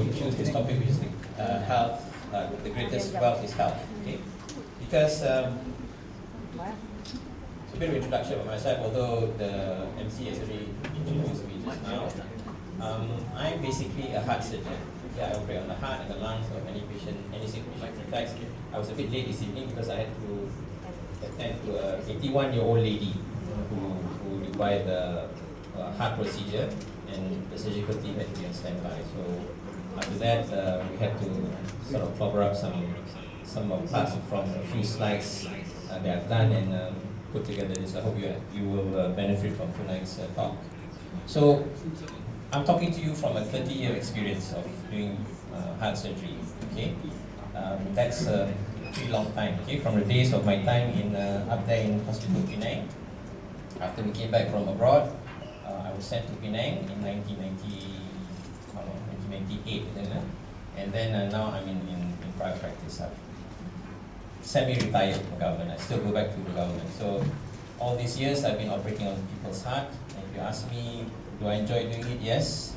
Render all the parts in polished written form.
we choose this topic, which is health. The greatest wealth is health. Okay, because a bit of introduction about myself. Although the MC has already introduced me just now, I'm basically a heart surgeon. Yeah, I operate on the heart and the lungs of any patient, any sick patient. In fact, I was a bit late this evening because I had to attend to a 81-year-old lady who required a heart procedure, and the surgical team had to be on standby. So after that, we had to sort of clobber up some of parts from a few slides that I've done and put together this. I hope you will benefit from tonight's talk. So I'm talking to you from a 30-year experience of doing heart surgery. Okay, that's a pretty long time. Okay, from the days of my time in up there in Hospital Penang. After we came back from abroad, I was sent to Penang in 1998, and then now I'm in private practice. I've semi-retired from government. I still go back to the government. So all these years I've been operating on people's heart. And if you ask me, do I enjoy doing it? Yes.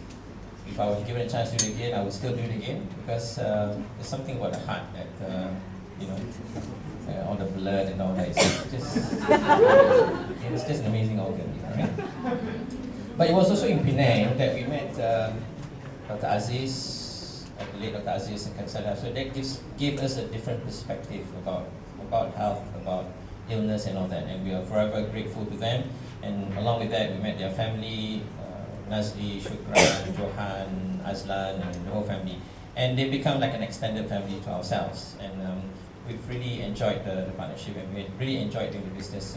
If I was given a chance to do it again, I would still do it again, because there's something about the heart that all the blood and all that. It's just an amazing organ, right? But it was also in Penang that we met Dr. Aziz, the late Dr. Aziz and Kansala. So that gave us a different perspective about health, about illness and all that. And we are forever grateful to them. And along with that, we met their family, Nazli, Shukran, Johan, Azlan, and the whole family. And they become like an extended family to ourselves. And we've really enjoyed the partnership, and we really enjoyed doing the business.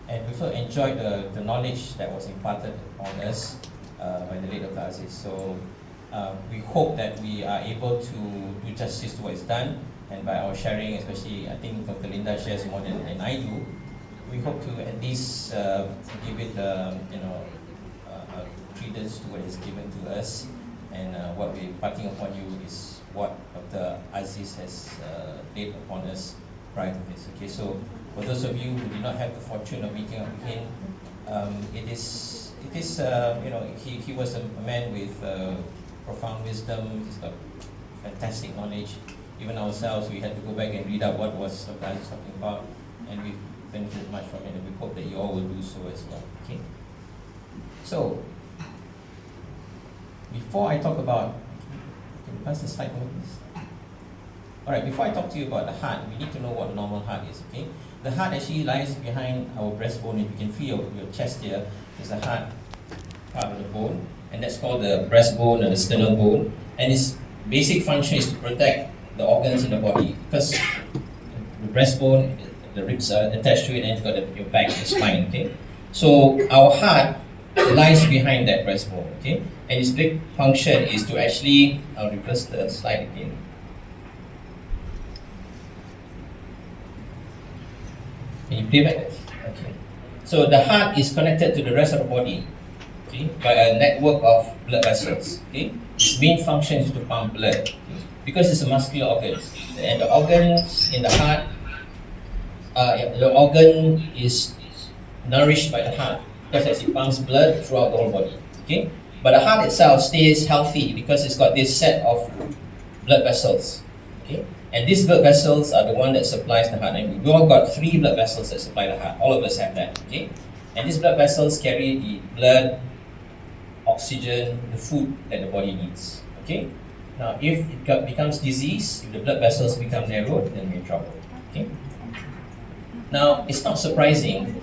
And we also enjoyed the knowledge that was imparted on us by the late Dr. Aziz. So we hope that we are able to do justice to what is done, and by our sharing, especially I think Dr. Linda shares more than I do, we hope to at least give it credence to what is given to us, and what we're imparting upon you is what Dr. Aziz has laid upon us prior to this. Okay, so for those of you who did not have the fortune of meeting up with him, he was a man with profound wisdom. He's got fantastic knowledge. Even ourselves, we had to go back and read up what was Dr. Aziz talking about, and we benefited much from it, and we hope that you all will do so as well. Okay. So before I talk about, can you pass the slide over, please? All right, before I talk to you about the heart, we need to know what a normal heart is, okay? The heart actually lies behind our breastbone. If you can feel your chest here, there's a heart part of the bone, and that's called the breastbone or the sternal bone. And its basic function is to protect the organs in the body, because the breastbone, the ribs are attached to it, and you've got your back, the spine, okay? So our heart lies behind that breastbone, okay? And its big function is to actually, I'll reverse the slide again. Can you play back that? Okay. So the heart is connected to the rest of the body, okay, by a network of blood vessels, okay? Its main function is to pump blood, okay? Because it's a muscular organ, and the organs in the heart, the organ is nourished by the heart, because as it pumps blood throughout the whole body, okay? But the heart itself stays healthy because it's got this set of blood vessels, okay? And these blood vessels are the one that supplies the heart. And we've all got 3 blood vessels that supply the heart. All of us have that, okay? And these blood vessels carry the blood, oxygen, the food that the body needs, okay? Now, if it becomes disease, if the blood vessels become narrowed, then we're in trouble, okay? Now, it's not surprising,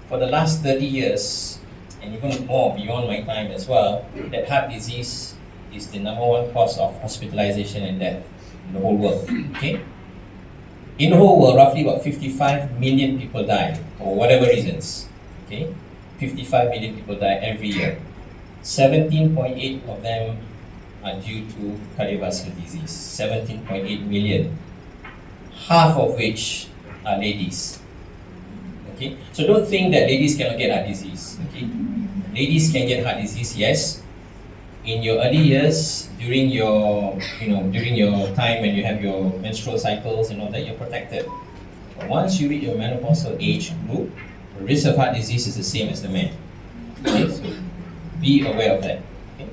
for the last 30 years, and even more beyond my time as well, that heart disease is the #1 cause of hospitalization and death in the whole world, okay? In the whole world, roughly about 55 million people die, for whatever reasons, okay? 55 million people die every year. 17.8 of them are due to cardiovascular disease. 17.8 million. Half of which are ladies. Okay? So don't think that ladies cannot get heart disease. Okay? Ladies can get heart disease, yes. In your early years, during your time when you have your menstrual cycles and all that, you're protected. But once you reach your menopausal age group, the risk of heart disease is the same as the men. Okay? So be aware of that. Okay?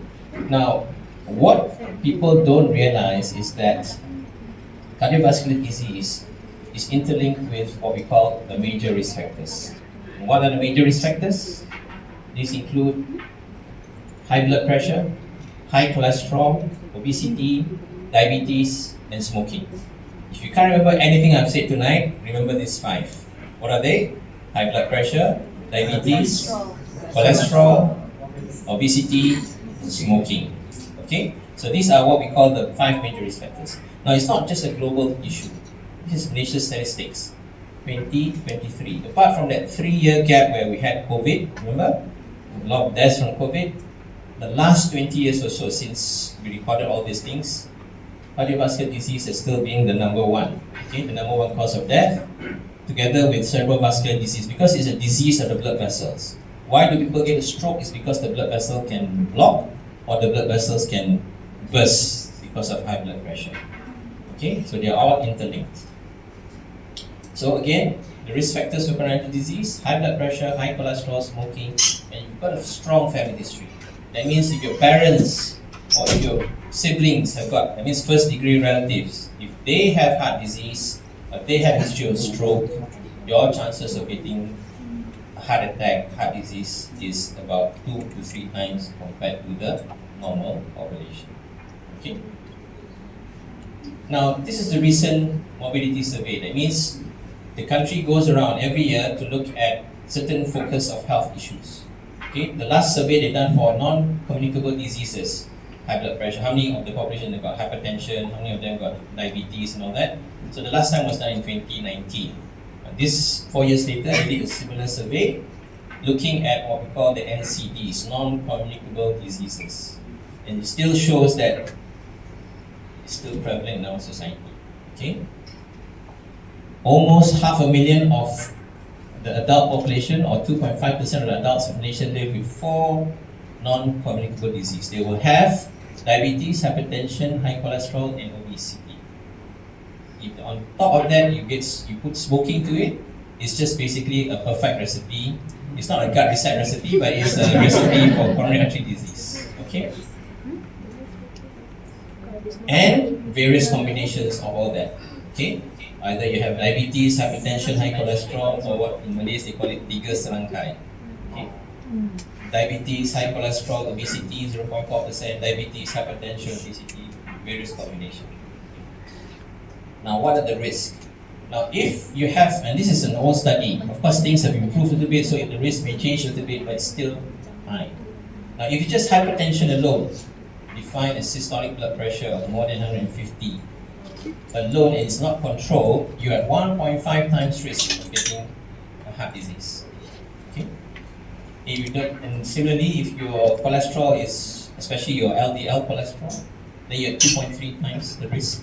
Now, What people don't realize is that cardiovascular disease is interlinked with what we call the major risk factors. What are the major risk factors? These include high blood pressure, high cholesterol, obesity, diabetes, and smoking. If you can't remember anything I've said tonight, remember these 5. What are they? High blood pressure, diabetes, cholesterol, obesity, smoking. Okay? So these are what we call the 5 major risk factors. Now it's not just a global issue. This is Malaysia statistics. 2023. Apart from that 3-year gap where we had COVID, remember? A lot of deaths from COVID. The last 20 years or so since we recorded all these things, cardiovascular disease is still being the number 1. Okay, the number 1 cause of death, together with cerebrovascular disease, because it's a disease of the blood vessels. Why do people get a stroke? It's because the blood vessel can block or the blood vessels can burst because of high blood pressure. Okay, so they are all interlinked. So again, the risk factors for coronary disease: high blood pressure, high cholesterol, smoking, and you've got a strong family history. That means if your parents or if your siblings have got, that means first degree relatives, if they have heart disease, if they have history of stroke, your chances of getting a heart attack, heart disease is about 2 to 3 times compared to the normal population. Okay. Now, this is the recent mobility survey. That means the country goes around every year to look at certain focus of health issues. Okay, the last survey they done for non-communicable diseases, high blood pressure, how many of the population have got hypertension, how many of them got diabetes and all that. So the last time was done in 2019. This 4 years later, they did a similar survey looking at what we call the NCDs, non-communicable diseases. And it still shows that it's still prevalent in our society. Okay? Almost 500,000 of the adult population, or 2.5% of the adults in Malaysia, live with 4 non-communicable diseases. They will have diabetes, hypertension, high cholesterol, and obesity. If on top of that you put smoking to it, it's just basically a perfect recipe. It's not a gut reset recipe, but it's a recipe for coronary artery disease. Okay? And various combinations of all that. Okay? Either you have diabetes, hypertension, high cholesterol, or what in Malays they call it tiga serangkai. Okay. Diabetes, high cholesterol, obesity 0.4%, diabetes, hypertension, obesity, various combinations. Now, what are the risks? Now, if you have, and this is an old study, of course things have improved a little bit, so the risk may change a little bit, but it's still high. Now, if you just hypertension alone, defined as systolic blood pressure of more than 150, alone and it's not controlled, you're at 1.5 times risk of getting a heart disease. Okay? If you don't, and similarly, if your cholesterol is, especially your LDL cholesterol, then you're at 2.3 times the risk.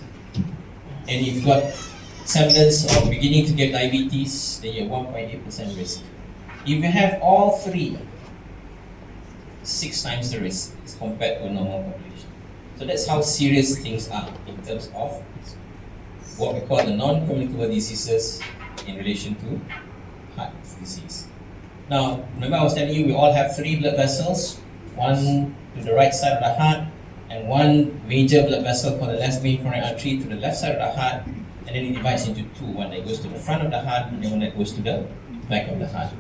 And if you've got semblance of beginning to get diabetes, then you're 1.8% risk. If you have all 3, 6 times the risk as compared to a normal population. So that's how serious things are in terms of what we call the non-communicable diseases in relation to heart disease. Now, remember I was telling you we all have 3 blood vessels, one to the right side of the heart, and one major blood vessel called the left main coronary artery to the left side of the heart, and then it divides into 2, one that goes to the front of the heart and one that goes to the back of the heart.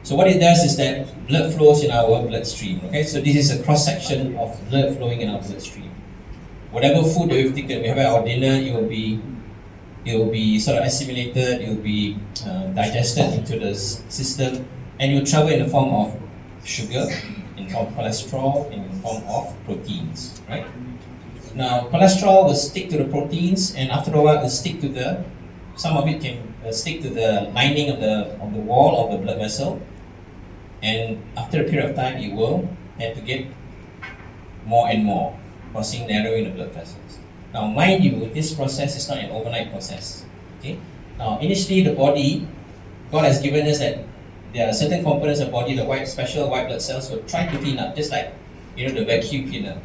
So what it does is that blood flows in our bloodstream. Okay, so this is a cross-section of blood flowing in our bloodstream. Whatever food that we've taken, we have our dinner, it will be sort of assimilated, it will be digested into the system, and it will travel in the form of sugar, in the form of cholesterol, and in the form of proteins, right? Now, cholesterol will stick to the proteins, and after a while, it will stick to some of it can stick to the lining of the wall of the blood vessel, and after a period of time, it will tend to get more and more, causing narrowing of the blood vessels. Now, mind you, this process is not an overnight process. Okay. Now, initially, the body, God has given us that there are certain components of the body, the special white blood cells will try to clean up, just like the vacuum cleaner.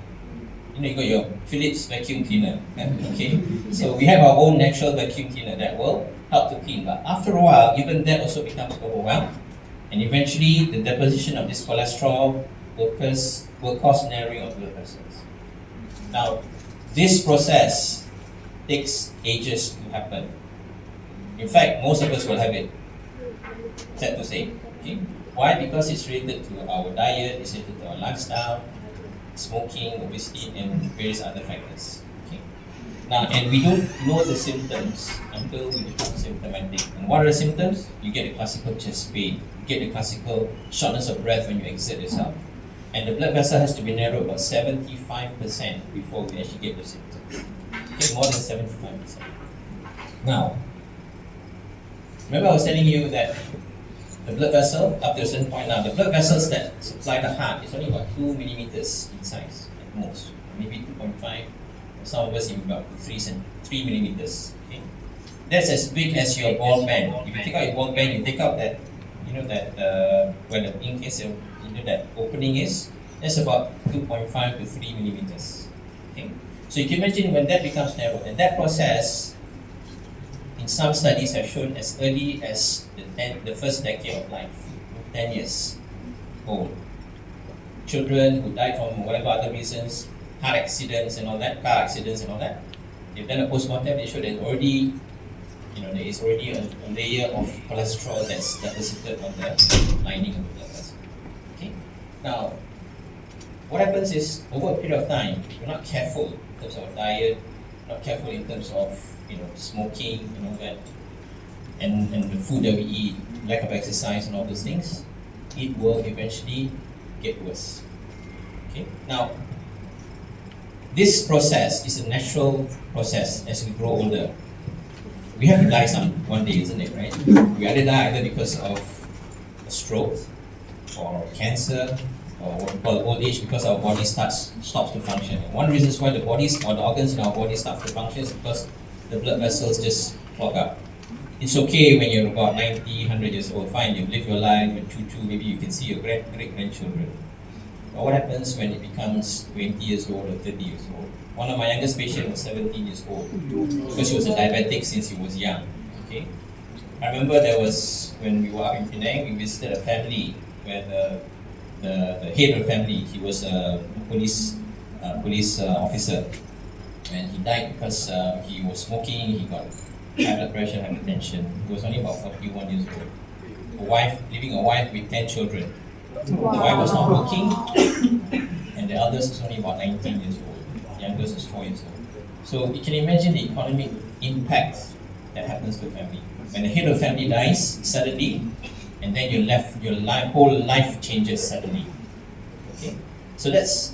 You got your Philips vacuum cleaner. Okay. So we have our own natural vacuum cleaner that will help to clean. But after a while, even that also becomes overwhelmed, and eventually, the deposition of this cholesterol will cause narrowing of blood vessels. Now, this process takes ages to happen. In fact, most of us will have it, sad to say. Okay? Why? Because it's related to our diet, it's related to our lifestyle, smoking, obesity, and various other factors. Okay? Now, and we don't know the symptoms until we become symptomatic. And what are the symptoms? You get a classical chest pain, you get a classical shortness of breath when you exert yourself. And the blood vessel has to be narrowed about 75% before we actually get the symptoms. Okay, more than 75%. Now, remember I was telling you that the blood vessel, up to a certain point now, the blood vessels that supply the heart is only about 2 millimeters in size at most. Maybe 2.5, some of us even about 3 millimeters. Okay? That's as big as your ball band. If you take out your ball band, you take out that, where the in case that opening is, that's about 2.5 to 3 millimeters. Okay? So you can imagine when that becomes narrow, and that process in some studies have shown as early as the first decade of life, 10 years old. Children who died from whatever other reasons, heart accidents and all that, car accidents and all that, they've done a postmortem, they show that already, there is already a layer of cholesterol that's deposited on the lining of the blood vessel. Okay? Now, what happens is, over a period of time, if you're not careful in terms of diet, not careful in terms of smoking, that, and the food that we eat, lack of exercise and all those things, it will eventually get worse. Okay? Now, this process is a natural process as we grow older. We have to die one day, isn't it, right? We either die either because of a stroke or cancer or what we call old age, because our body stops to function. And one reason why the bodies or the organs in our body stop to function is because the blood vessels just clog up. It's okay when you're about 90, 100 years old, fine, you live your life, and maybe you can see your great-grandchildren. But what happens when it becomes 20 years old or 30 years old? One of my youngest patients was 17 years old because he was a diabetic since he was young. Okay, I remember there was, when we were up in Penang, we visited a family where the head of the family, he was a police officer, and he died because he was smoking, he got high blood pressure, hypertension. He was only about 41 years old. Leaving a wife with 10 children. The wife was not working, and the eldest was only about 19 years old. The youngest was 4 years old. So you can imagine the economic impact that happens to a family. When the head of the family dies suddenly, and then whole life changes suddenly. Okay, so that's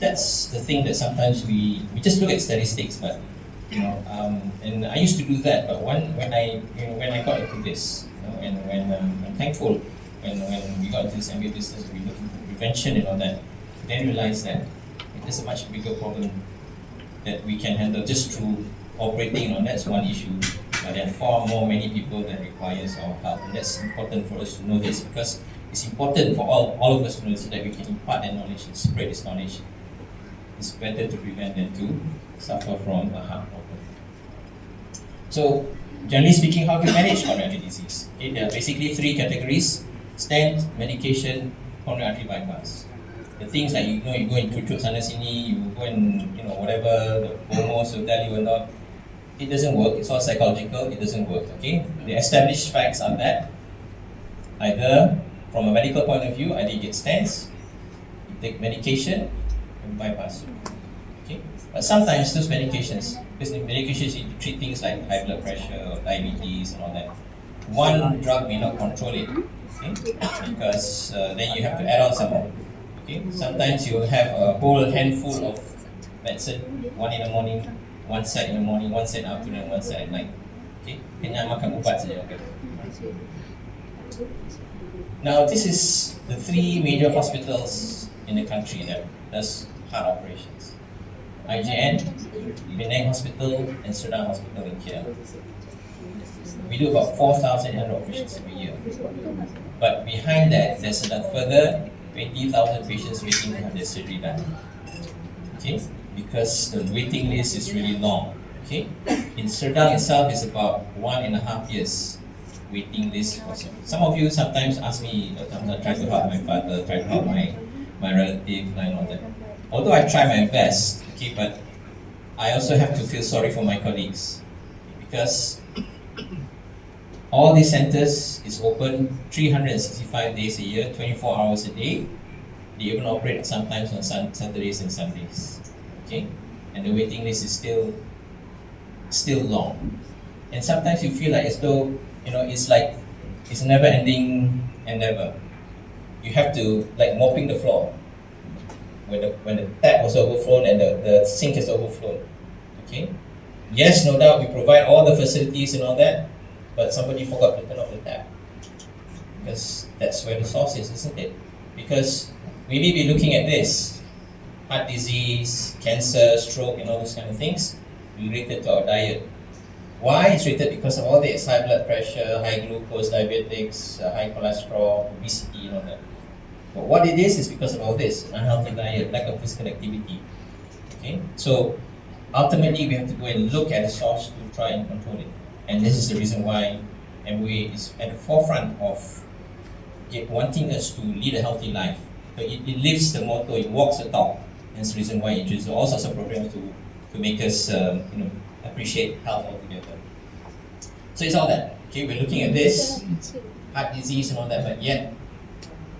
the thing that sometimes we just look at statistics, but and I used to do that. But when I got into this, and when I'm thankful when we got into this MBA business, we look into prevention and all that, then realize that there's a much bigger problem that we can handle just through operating on. That's one issue, but there are many people that requires our help, and that's important for us to know this, because it's important for all of us to know so that we can impart that knowledge and spread this knowledge. It's better to prevent than to suffer from a heart problem. So, generally speaking, how to manage coronary artery disease? Okay, there are basically 3 categories: stent, medication, coronary artery bypass. The things that you go into truth sana sini, you go and whatever the promos will tell you or not, it doesn't work. It's all psychological. It doesn't work. Okay, the established facts are that either from a medical point of view, either you get stents, you take medication, and bypass. Okay, but sometimes those medications, because the medications you treat things like high blood pressure or diabetes and all that, one drug may not control it. Okay, because then you have to add on some more. Okay, sometimes you have a whole handful of medicine, one in the morning, one set in the morning, one set in the afternoon, one set at night. Okay, kena makan ubat saja. Okay. Now, this is the 3 major hospitals in the country that does heart operations: IJN, Penang Hospital, and Serdang Hospital in KL. We do about 4,000 operations every year. But behind that, there's a further 20,000 patients waiting to have their surgery done. Okay, because the waiting list is really long. Okay, in Serdang itself is about 1.5 years waiting list for surgery. Some of you sometimes ask me, Hamzah, try to help my father, try to help my relative and all that. Although I try my best, okay, but I also have to feel sorry for my colleagues because all these centers is open 365 days a year, 24 hours a day. They even operate sometimes on Saturdays and Sundays. Okay, and the waiting list is still long. And sometimes you feel like as though it's like it's never ending endeavor. You have to like mopping the floor when the tap was overflown and the sink is overflown. Okay. Yes, no doubt we provide all the facilities and all that, but somebody forgot to turn off the tap. Because that's where the source is, isn't it? Because we may be looking at this, heart disease, cancer, stroke, and all those kind of things related to our diet. Why? It's related because of all this: high blood pressure, high glucose, diabetics, high cholesterol, obesity, and all that. But what it is because of all this: unhealthy diet, lack of physical activity. Okay, so ultimately we have to go and look at the source to try and control it. And this is the reason why MOA is at the forefront of wanting us to lead a healthy life. So it lives the motto, it walks the talk. And that's the reason why it introduces all sorts of programs to make us appreciate health altogether. So it's all that. Okay, we're looking at this, heart disease and all that, but yet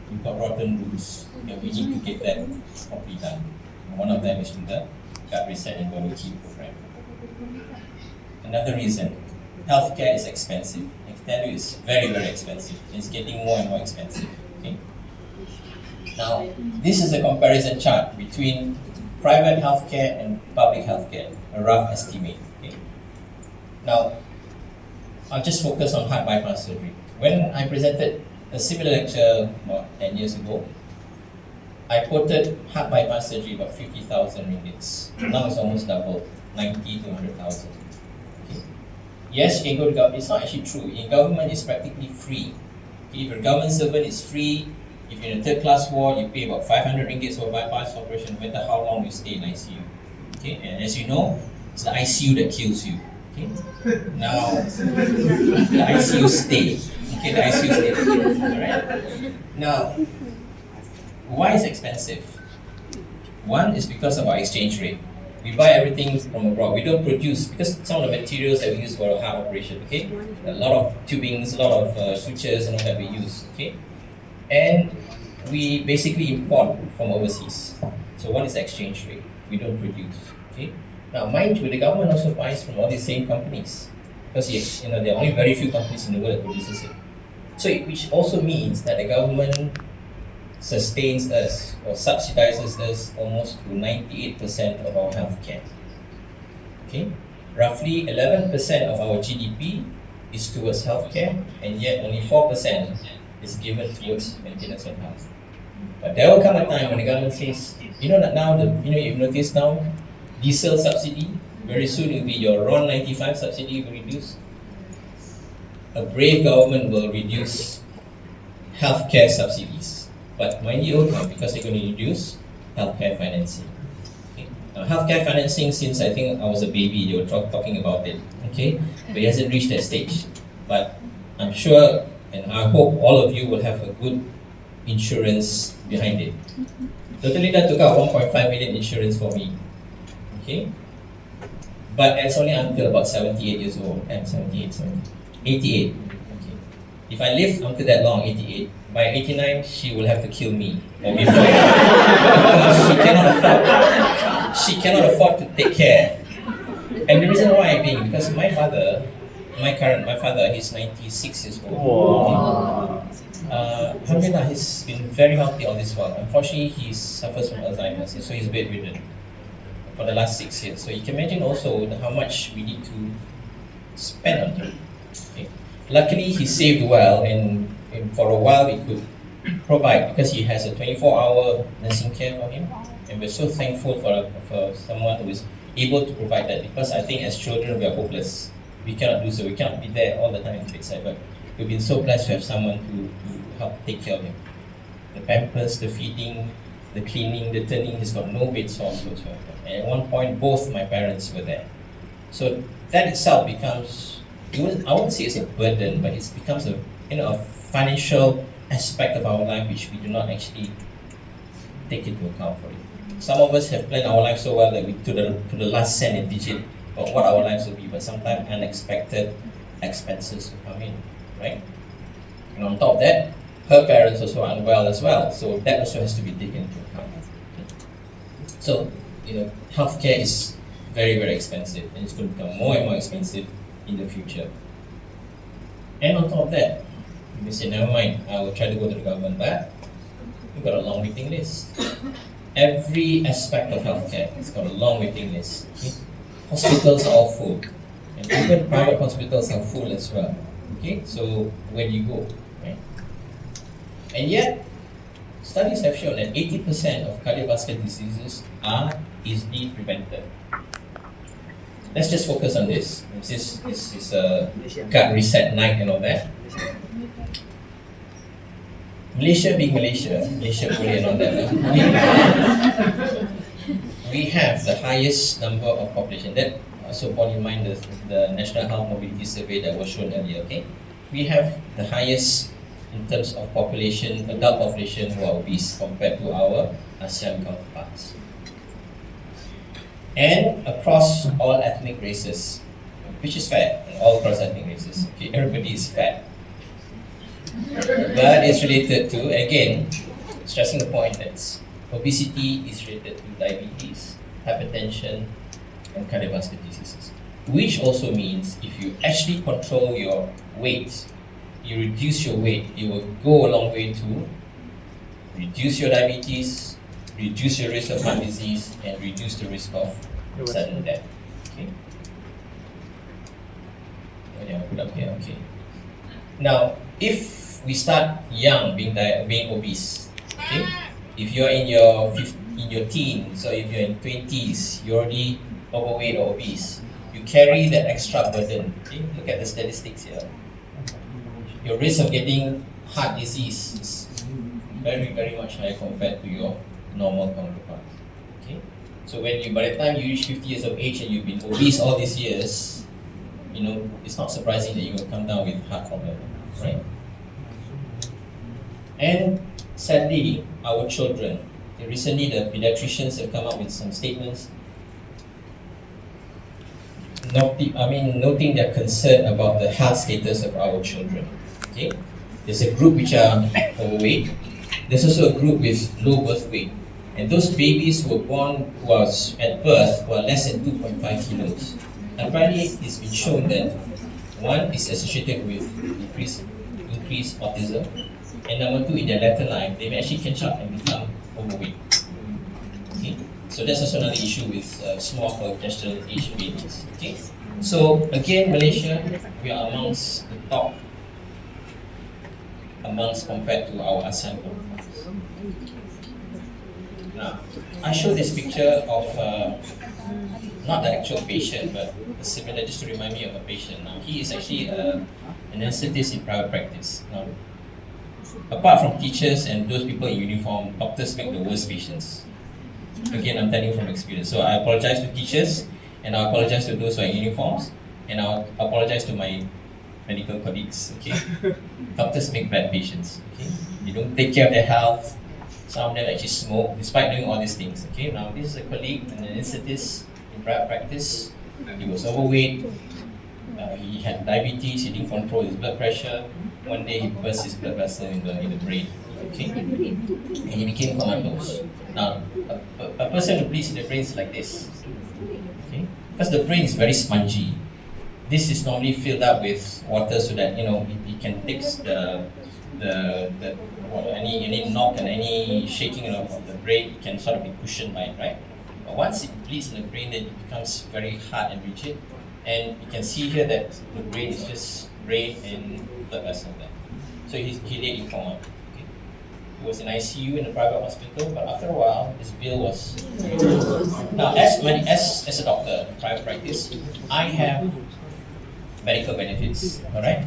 we've got rotten rules. We need to get that properly done. And one of them is to the gut reset and body keep program. Another reason, healthcare is expensive. I can tell you it's very, very expensive. It's getting more and more expensive. Okay. Now, this is a comparison chart between private healthcare and public healthcare, a rough estimate. Okay. Now, I'll just focus on heart bypass surgery. When I presented a similar lecture about 10 years ago, I quoted heart bypass surgery about 50,000 ringgits. Now it's almost doubled, 90 to 100,000. Okay. Yes, you can go to government. It's not actually true. In government, it's practically free. Okay. If you're a government servant, it's free. If you're in a third class ward, you pay about 500 ringgits for a bypass operation, no matter how long you stay in ICU. Okay. And as you know, it's the ICU that kills you. Okay. Now, the ICU stay. Okay, the ICU stay. Alright. Now, why is it expensive? One is because of our exchange rate. We buy everything from abroad. We don't produce, because some of the materials that we use for a heart operation, okay? A lot of tubings, a lot of sutures and all that we use, okay? And we basically import from overseas. So what is the exchange rate? We don't produce, okay? Now, mind you, the government also buys from all these same companies. Because there are only very few companies in the world that produces it. So which also means that the government sustains us or subsidizes us almost to 98% of our healthcare. Okay, roughly 11% of our GDP is towards healthcare, and yet only 4% is given towards maintenance of health. But there will come a time when the government says, that now you've noticed now, diesel subsidy, very soon it will be your RON 95 subsidy will reduce. A brave government will reduce healthcare subsidies. But mind you, because they're going to reduce healthcare financing. Okay. Now, healthcare financing, since I think I was a baby, they were talking about it. Okay, but it hasn't reached that stage. But I'm sure, and I hope all of you will have a good insurance behind it. Totalita took out 1.5 million insurance for me. Okay, but it's only until about 78 years old. I'm 88. Okay, if I live until that long, 88. By 89, she will have to kill me or before because she cannot afford to take care. And the reason why being because my father, he's 96 years old. Wow. Alhamdulillah, he's been very healthy all this while. Unfortunately, he suffers from Alzheimer's, so he's bedridden for the last 6 years. So you can imagine also how much we need to spend on him. Okay. Luckily, he saved well, and for a while we could provide because he has a 24-hour nursing care for him, and we're so thankful for someone who is able to provide that, because I think as children we are hopeless. We cannot do so. We cannot be there all the time at the bedside, but we've been so blessed to have someone to help take care of him. The pampers, the feeding, the cleaning, the turning, he's got no bed sores whatsoever. And at one point both my parents were there. So that itself becomes, I won't say it's a burden, but it becomes a financial aspect of our life which we do not actually take into account for it. Some of us have planned our life so well that we to the last cent and digit of what our lives will be, but sometimes unexpected expenses will come in, right? And on top of that, her parents also are unwell as well, so that also has to be taken into account. So, healthcare is very, very expensive, and it's going to become more and more expensive in the future. And on top of that, you may say, never mind, I will try to go to the government, but we've got a long waiting list. Every aspect of healthcare has got a long waiting list. Okay? Hospitals are all full, and even private hospitals are full as well. Okay, so where do you go, right? And yet, studies have shown that 80% of cardiovascular diseases are easily prevented. Let's just focus on this. This is a gut reset night and all that. Malaysia being Malaysia boleh and all that. We have the highest number of population. That also borne in mind the National Health Mobility Survey that was shown earlier. Okay, we have the highest in terms of population, adult population who are obese compared to our ASEAN counterparts. And across all ethnic races, which is fair, all across ethnic races. Okay, everybody is fat. But it's related to, again, stressing the point that obesity is related to diabetes, hypertension, and cardiovascular diseases. Which also means if you actually control your weight, you reduce your weight, it will go a long way to reduce your diabetes, reduce your risk of heart disease, and reduce the risk of sudden death. Okay. Oh, yeah, put up here. Okay. Now, if we start young being obese, okay. If you're in your teens, or if you're in 20s, you're already overweight or obese. You carry that extra burden. Okay? Look at the statistics here. Your risk of getting heart disease is very, very much higher compared to your normal counterparts. Okay? So by the time you reach 50 years of age and you've been obese all these years, it's not surprising that you will come down with heart problem, right? And sadly, our children, recently the pediatricians have come up with some statements noting their concern about the health status of our children. Okay, there's a group which are overweight. There's also a group with low birth weight, and those babies who were born at birth were less than 2.5 kilos. Apparently, it's been shown that one is associated with increased autism, and number two, in their later life, they may actually catch up and become overweight. Okay, so that's also another issue with small gestational age babies. Okay, so again, Malaysia, we are amongst the top compared to our ASEAN counterparts. Now, I show this picture of not the actual patient, but a similar, just to remind me of a patient. Now, he is actually an anesthetist in private practice. Now, apart from teachers and those people in uniform, doctors make the worst patients. Again, I'm telling from experience. So I apologize to teachers, and I apologize to those who are in uniforms, and I apologize to my medical colleagues. Okay, doctors make bad patients. Okay, they don't take care of their health. Some of them actually smoke, despite doing all these things. Okay, now this is a colleague, an anesthetist in private practice. He was overweight. He had diabetes. He didn't control his blood pressure. One day he burst his blood vessel in the brain. Okay, and he became comatose. Now, a person who bleeds in the brain is like this. Okay, because the brain is very spongy. This is normally filled up with water so that it can take any knock and any shaking of the brain. It can sort of be cushioned by it, right? But once it bleeds in the brain, then it becomes very hard and rigid. And you can see here that the brain is just brain and blood vessel there. So he laid in coma. Okay. He was in ICU in a private hospital, but after a while, his bill was. Now, as a doctor, private practice, I have medical benefits, all right?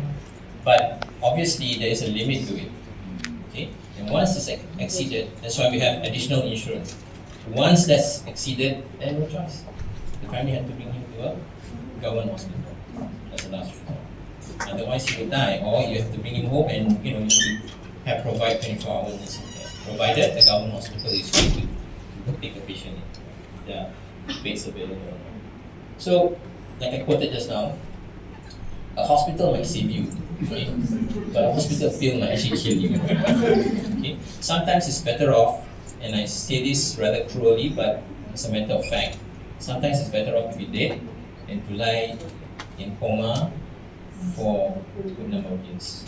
But obviously, there is a limit to it. Okay, and once it's exceeded, that's why we have additional insurance. Once that's exceeded, then no choice. The family had to bring him to a government hospital. That's the last resort. Otherwise, he will die, or you have to bring him home and you have provide 24 hours nursing care. Provided the government hospital is free to Don't take the patient in. Yeah, beds available. So, like I quoted just now, a hospital might save you, okay? But a hospital pill might actually kill you. Okay? Sometimes it's better off, and I say this rather cruelly, but it's a matter of fact. Sometimes it's better off to be dead than to lie in coma for a good number of years.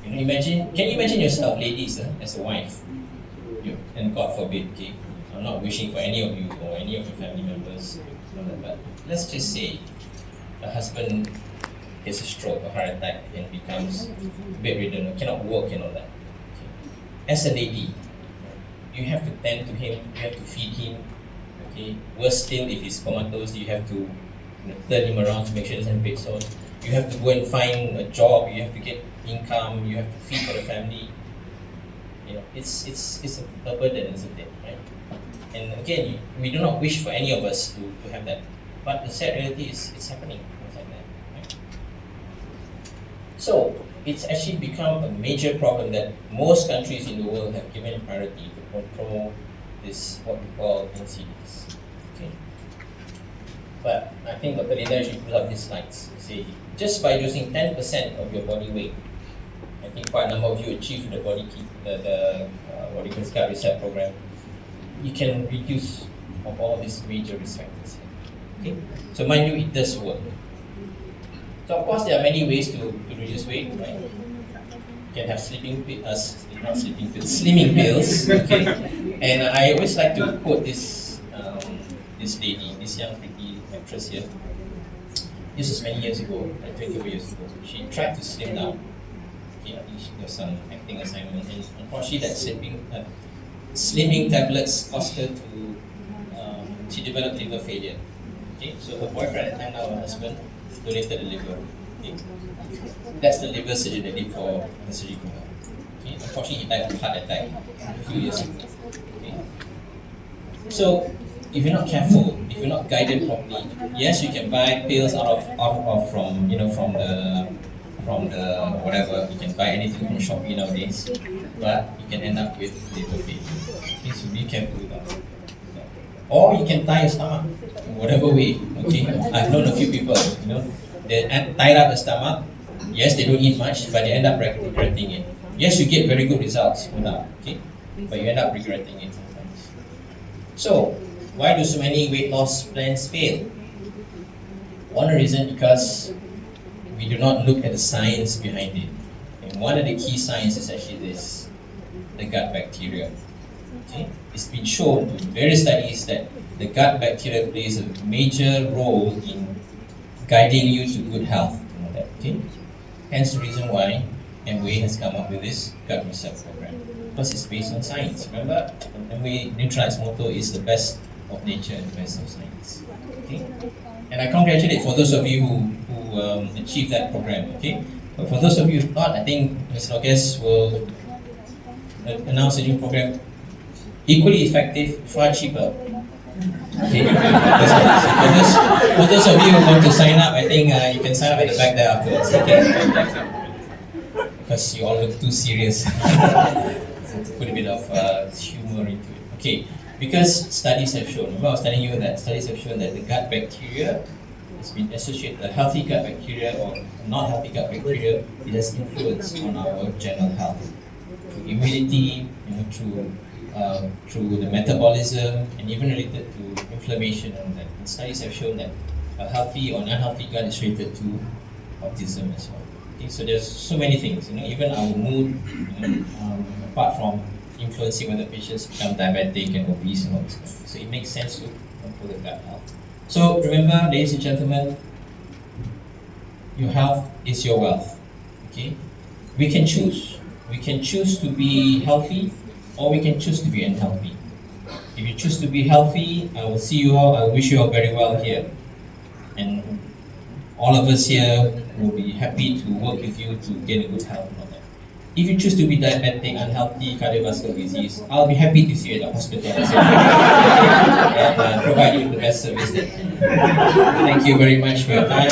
Can you imagine yourself, ladies, as a wife? And God forbid, okay, I'm not wishing for any of you or any of your family members, but let's just say a husband gets a stroke, a heart attack, and becomes bedridden, or cannot work and all that. Okay. As a lady, you have to tend to him, you have to feed him. Okay. Worse still, if he's comatose, you have to turn him around to make sure he doesn't break sores. You have to go and find a job, you have to get income, you have to feed for the family. It's a burden, isn't it? Right? And again, we do not wish for any of us to have that. But the sad reality is it's happening. Things like that. Right? So it's actually become a major problem that most countries in the world have given priority to control this what we call NCDs. Okay. But I think Dr. Leda should put up these slides. Say just by using 10% of your body weight, I think quite a number of you achieved the body gut reset program. You can reduce of all these major risk factors. Okay, so mind you, it does work. So of course, there are many ways to reduce weight. Right? You can have slimming pills. Okay, and I always like to quote this lady, this young pretty actress here. This was many years ago, like 20 years ago. She tried to slim down. Okay, I think she got some acting assignment, and unfortunately, that slimming tablets caused her to. She developed liver failure. Okay, so her boyfriend at the time, now her husband, donated the liver. Okay, that's the liver surgery they did for the surgery for her. Okay, unfortunately, he died of heart attack a few years ago. Okay, so if you're not careful, if you're not guided properly, yes, you can buy pills out of from the whatever. You can buy anything from Shopee nowadays, but you can end up with liver failure. Okay, so be careful with that. Or you can tie your stomach in whatever way. Okay, I've known a few people. They tied up the stomach. Yes, they don't eat much, but they end up regretting it. Yes, you get very good results with that. Okay, but you end up regretting it sometimes. So, why do so many weight loss plans fail? One reason because we do not look at the science behind it. And one of the key signs is actually this, the gut bacteria. Okay? It's been shown in various studies that the gut bacteria plays a major role in guiding you to good health. Okay? Hence the reason why MWay has come up with this gut reset program. Because it's based on science. Remember, MWay Neutralize motto is the best of nature and the best of science. Okay? And I congratulate for those of you who achieved that program. Okay? But for those of you who not, I think Mr. Nogues will announce a new program equally effective, far cheaper. Okay. For those of you who want to sign up, I think you can sign up at the back there afterwards. Okay. Because you all look too serious. Put a bit of humor into it. Okay. Because studies have shown, remember I was telling you that studies have shown that the gut bacteria has been associated, the healthy gut bacteria or not healthy gut bacteria, it has influence on our general health. Through immunity, through the metabolism, and even related to inflammation and that. And studies have shown that a healthy or unhealthy gut is related to autism as well. Okay, so there's so many things, even our mood, apart from influencing whether patients become diabetic and obese and all this kind of thing. So it makes sense to control the gut health. So remember, ladies and gentlemen, your health is your wealth. Okay, we can choose. We can choose to be healthy, or we can choose to be unhealthy. If you choose to be healthy, I will see you all. I wish you all very well here, and all of us here will be happy to work with you to get a good health and all that. If you choose to be diabetic, unhealthy, cardiovascular disease, I'll be happy to see you at the hospital and provide you the best service that can. Thank you very much for your time.